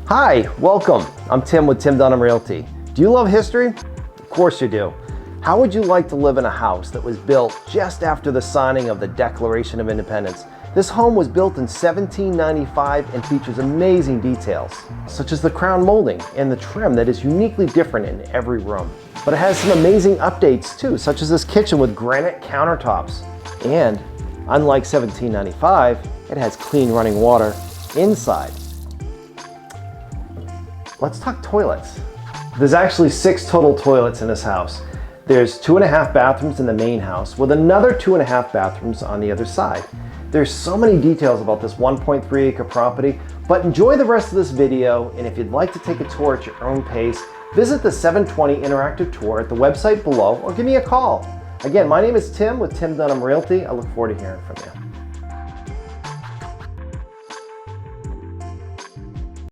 Hi, welcome. I'm Tim with Tim Dunham Realty. Do you love history? Of course you do. How would you like to live in a house that was built just after the signing of the Declaration of Independence? This home was built in 1795 and features amazing details, such as the crown molding and the trim that is uniquely different in every room. But it has some amazing updates too, such as this kitchen with granite countertops. And unlike 1795, it has clean running water inside. Let's talk toilets. There's actually 6 total toilets in this house. There's 2.5 bathrooms in the main house with another 2.5 bathrooms on the other side. There's so many details about this 1.3 acre property, but enjoy the rest of this video, and if you'd like to take a tour at your own pace, visit the 720 interactive tour at the website below or give me a call. Again, my name is Tim with Tim Dunham Realty. I look forward to hearing from you.